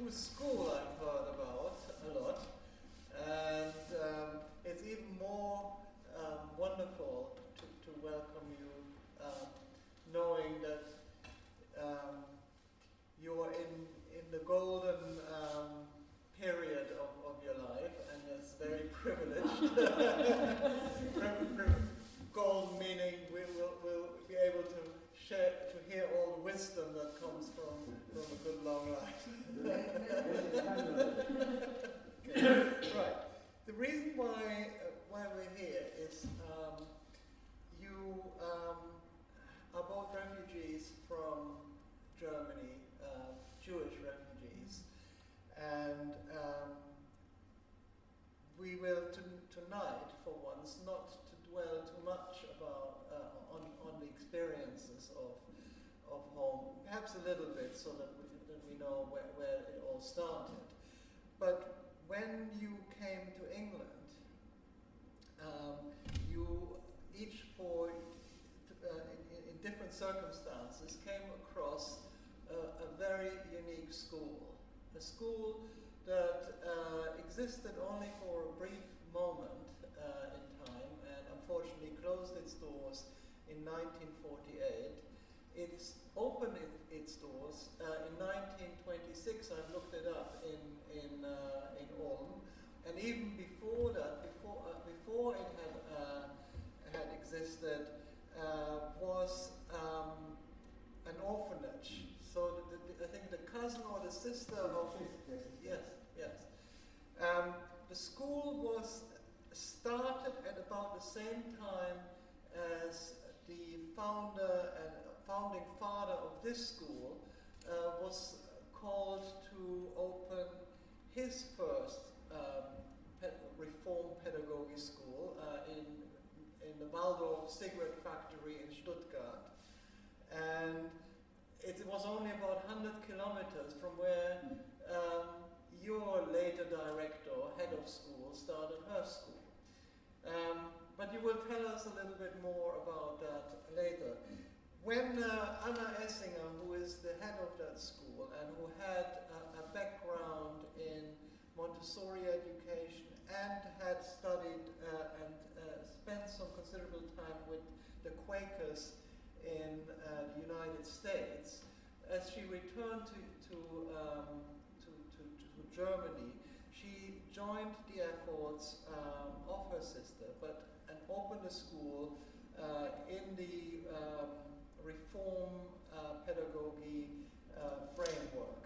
new school I've heard about a lot, and it's even more wonderful to welcome you, knowing that you're in the golden period of your life, and it's very privileged. Gold meaning we'll be able to hear all the wisdom that comes from a good long life. Okay. Right. The reason why we're here is you are both refugees from Germany, Jewish refugees, and we will tonight, for once, not to dwell too much about on the experiences of home, perhaps a little bit, so that we know where it all started. But when you came to England, you each in different circumstances came across a very unique school, a school that existed only for a brief moment in time, and unfortunately closed its doors in 1948. It's opened its doors in 1926. I've looked it up in Ulm, and even before that, before it had existed, was an orphanage. So I think the cousin or the sister of yes. The school was started at about the same time as the founder and founding father of this school was called to open his first reform pedagogy school in the Waldorf cigarette factory in Stuttgart, and it was only about 100 kilometers from where your later director, head of school, started her school. But you will tell us a little bit more about that later. When Anna Essinger, who is the head of that school and who had a background in Montessori education and had studied and spent some considerable time with the Quakers in the United States, as she returned to Germany, she joined the efforts of her sister, and opened a school in the reform pedagogy framework.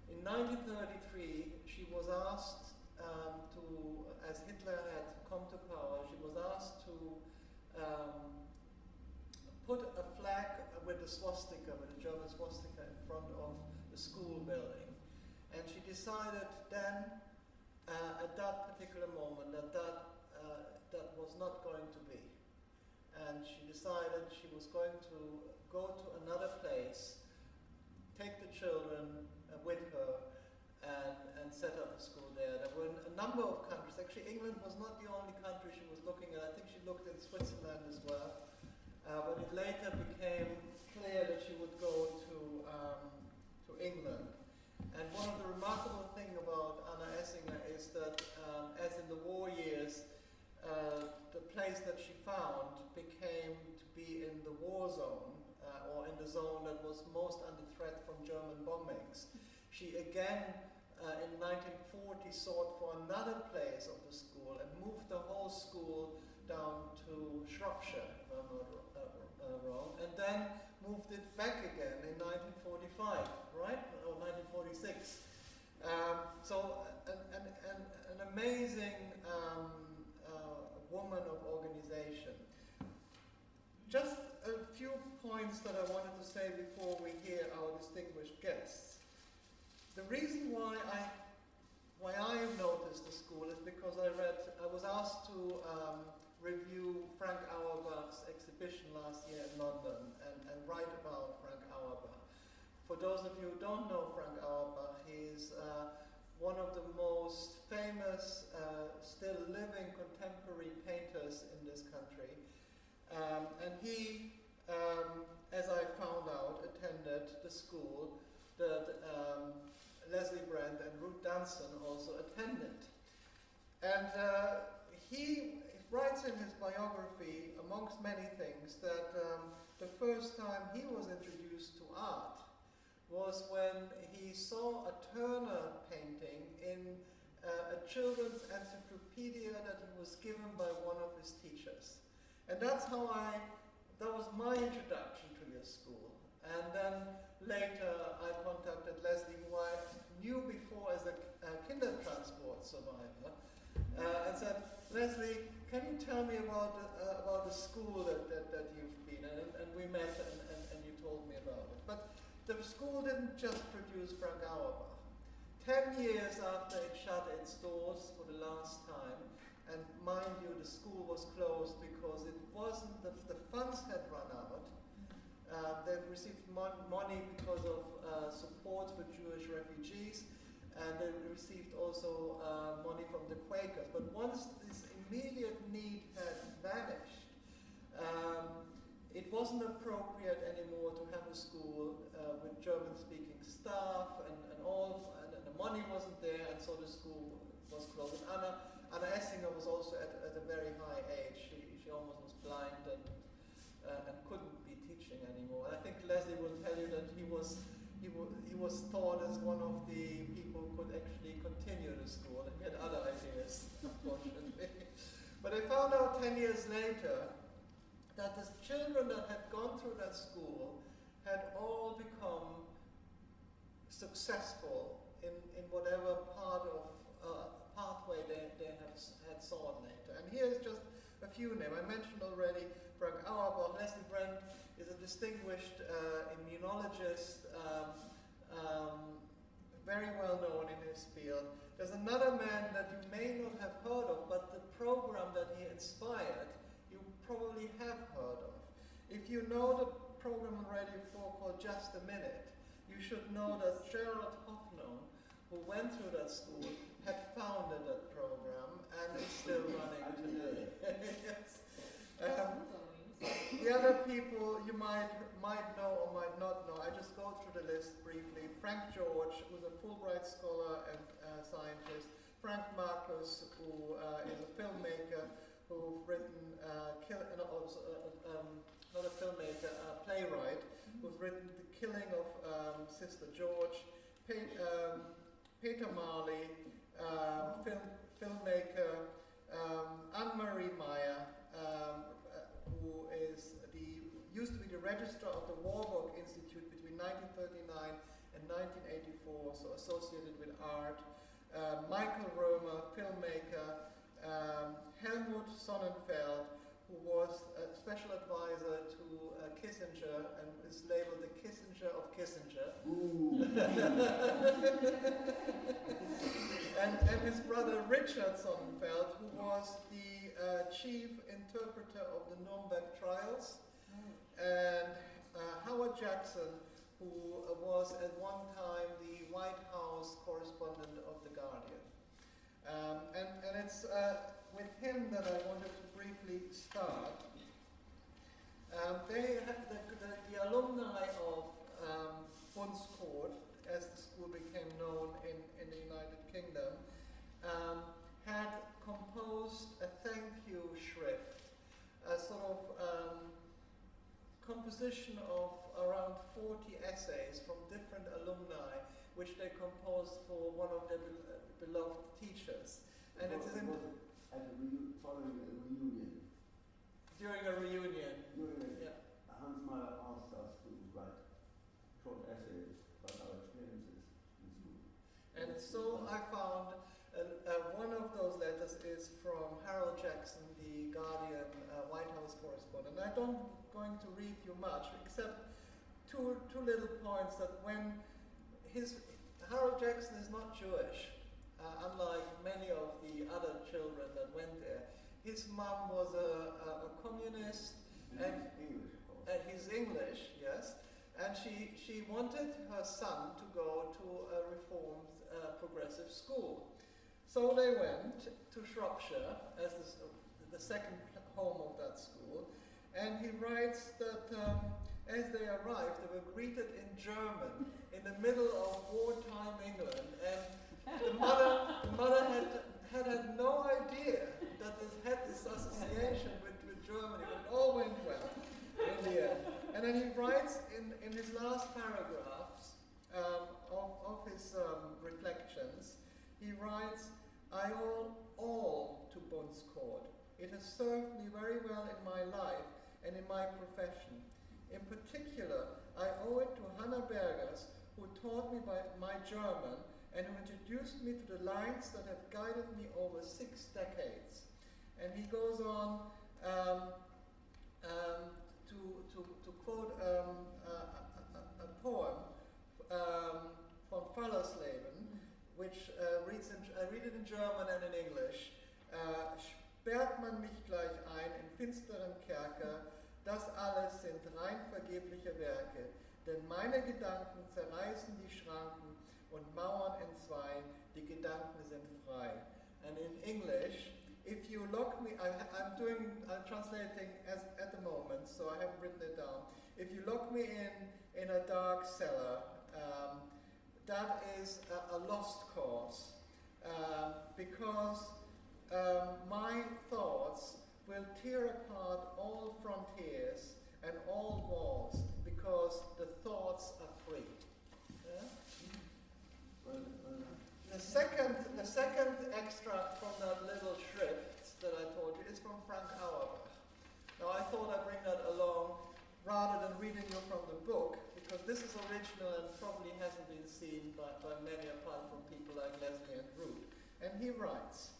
In 1933, she was asked as Hitler had come to power, she was asked to put a flag with the swastika, with the German swastika, in front of the school building. And she decided then, at that particular moment, that was not going to be. And she decided she was going to go to another place, take the children with her, and set up a school there. There were a number of countries. Actually, England was not the only country she was looking at. I think she looked in Switzerland as well. But it later became clear that she would go to England. And one of the remarkable things about Anna Essinger is that, as in the war years, the place that she found became to be in the war zone, or in the zone that was most under threat from German bombings. She again, in 1940, sought for another place of the school and moved the whole school down to Shropshire, if I'm not wrong, and then moved it back again in 1945, right? Or 1946. So an amazing woman of organization. Just a few points that I wanted to say before we hear our distinguished guests. The reason why I noticed the school is because I was asked to review Frank Auerbach's exhibition last year in London and write about Frank Auerbach. For those of you who don't know Frank Auerbach, he's one of the most famous, still living contemporary painters in this country. And he, as I found out, attended the school that Leslie Brand and Ruth Danson also attended. And he writes in his biography, amongst many things, that the first time he was introduced to art was when he saw a Turner painting in a children's encyclopedia that he was given by one of his teachers. And that's how that was my introduction to your school. And then later I contacted Leslie, who I knew before as a Kindertransport survivor, and said, Leslie, can you tell me about the school that you've been in? And we met and you told me about it. But the school didn't just produce Frank Auerbach. 10 years after it shut its doors for the last time, and mind you, the school was closed because it wasn't, the funds had run out. They've received money because of support for Jewish refugees, and they received also money from the Quakers. But once this immediate need had vanished, it wasn't appropriate anymore to have a school with German-speaking staff and the money wasn't there, and so the school was closed. And Anna Essinger was also at a very high age. She almost was blind and couldn't be teaching anymore. And I think Leslie will tell you that he was thought as one of the people who could actually continue the school, and he had other ideas, unfortunately. But I found out 10 years later that the children that had gone through that school had all become successful in whatever part of pathway they had sought later. And here's just a few names. I mentioned already Frank Auerbach. Leslie Brand is a distinguished immunologist, very well known in his field. There's another man that you may not have heard of, but the program that he inspired, you probably have heard of. If you know the program on Radio 4 called Just a Minute, you should know that Gerald Hoffman, who went through that school, had founded that program, and it's still running today. Yes. The other people you might know or might not know, I just go through the list briefly. Frank George, who's a Fulbright scholar and scientist. Frank Marcus, who is a filmmaker who've written, not a filmmaker, a playwright, who's written The Killing of Sister George. Peter Marley, filmmaker. Anne-Marie Meyer, who used to be the registrar of the Warburg Institute between 1939 and 1984, so associated with art. Michael Römer, filmmaker. Helmut Sonnenfeld, who was a special advisor to Kissinger and is labeled the Kissinger of Kissinger. and his brother Richard Sonnenfeld, who was the chief interpreter of the Nuremberg trials, and Howard Jackson, who was at one time the White House correspondent of The Guardian. And it's with him that I wanted to briefly start. They had the alumni of Bunce Court, as the school became known in the United Kingdom, had composed a thank you shrift, a sort of composition of around 40 essays from different alumni, which they composed for one of their beloved teachers. And it is following a reunion. During a reunion. Yeah. Hans Meyer asked us to write short essays about our experiences in school. And so I found one of those letters is from Harold Jackson, the Guardian White House correspondent. I don't going to read you much, except two little points. That when Harold Jackson is not Jewish, unlike many of the other children that went there. His mom was a communist, and English, of course. he's English, yes, and she wanted her son to go to a reformed progressive school. So they went to Shropshire as the second home of that school, and he writes that as they arrived, they were greeted in German in the middle of wartime England, and the mother had no idea that it had this association with Germany, but it all went well in the end. And then he writes in his last paragraphs of his reflections, he writes, "I owe all to Bunce Court. It has served me very well in my life and in my profession. In particular, I owe it to Hannah Bergers, who taught me my German and who introduced me to the lines that have guided me over 6 decades." And he goes on to quote a poem from Fallersleben, which I read it in German and in English. Sperrt man mich gleich ein in finsteren Kerker, das alles sind rein vergebliche Werke, denn meine Gedanken zerreißen die Schranken und Mauern entzwei, die Gedanken sind frei. And in English, if you lock me, I'm translating at the moment, so I haven't written it down. If you lock me in a dark cellar, that is a lost cause, because my thoughts will tear apart all frontiers and all walls, because the thoughts are free. Yeah? The second extract from that little shrift that I told you is from Frank Auerbach. Now I thought I'd bring that along rather than reading you from the book, because this is original and probably hasn't been seen by many apart from people like Leslie and Ruth. And he writes,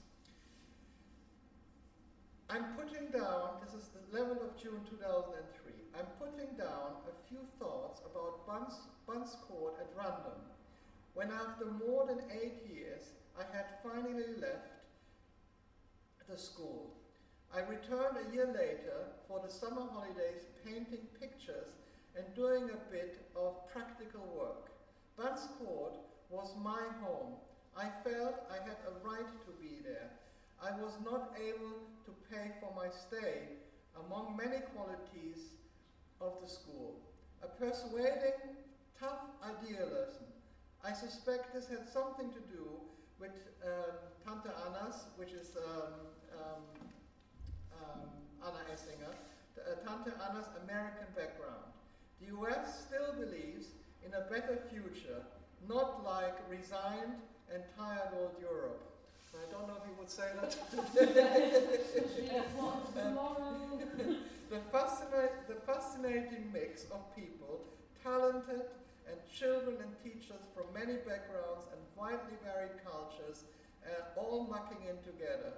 "I'm putting down," this is the 11th of June 2003, "I'm putting down a few thoughts about Bunce Court at random, when after more than 8 years I had finally left the school. I returned a year later for the summer holidays, painting pictures and doing a bit of practical work. Bunce Court was my home. I felt I had a right to be there. I was not able to pay for my stay, among many qualities of the school. A persuading, tough idealism. I suspect this had something to do with Tante Anna's, which is Anna Essinger, Tante Anna's American background. The US still believes in a better future, not like resigned and tired old Europe." I don't know if he would say that the fascinating mix of people, talented and children and teachers from many backgrounds and widely varied cultures, all mucking in together.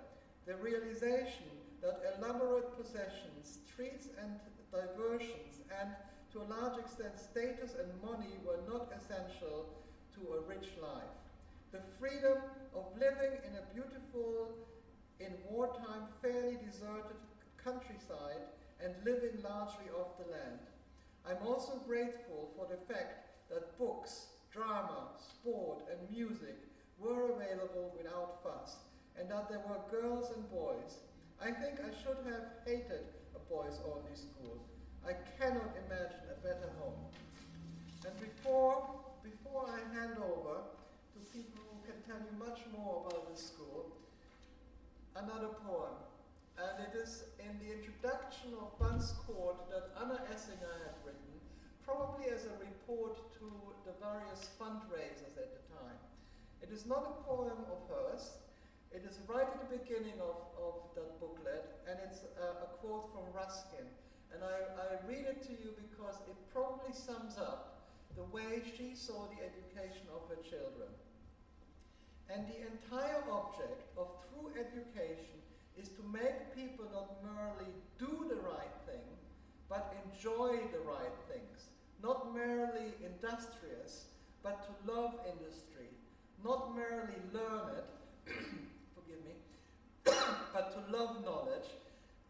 The realization that elaborate possessions, treats and diversions, and to a large extent status and money were not essential to a rich life. The freedom of living in a beautiful, in wartime, fairly deserted countryside and living largely off the land. I'm also grateful for the fact that books, drama, sport, and music were available without fuss, and that there were girls and boys. I think I should have hated a boys-only school. I cannot imagine a better home. And before I hand over to people who can tell you much more about this school, another poem. And it is in the introduction of Bunce Court that Anna Essinger had written, probably as a report to the various fundraisers at the time. It is not a poem of hers. It is right at the beginning of that booklet, and it's a quote from Ruskin. And I read it to you because it probably sums up the way she saw the education of her children. And the entire object of true education is to make people not merely do the right thing, but enjoy the right things. Not merely industrious, but to love industry. Not merely learn it, forgive me, but to love knowledge.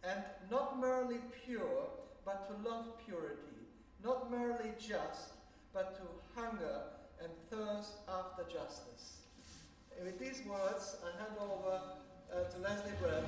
And not merely pure, but to love purity. Not merely just, but to hunger and thirst after justice. And with these words, I hand over to Leslie Brett.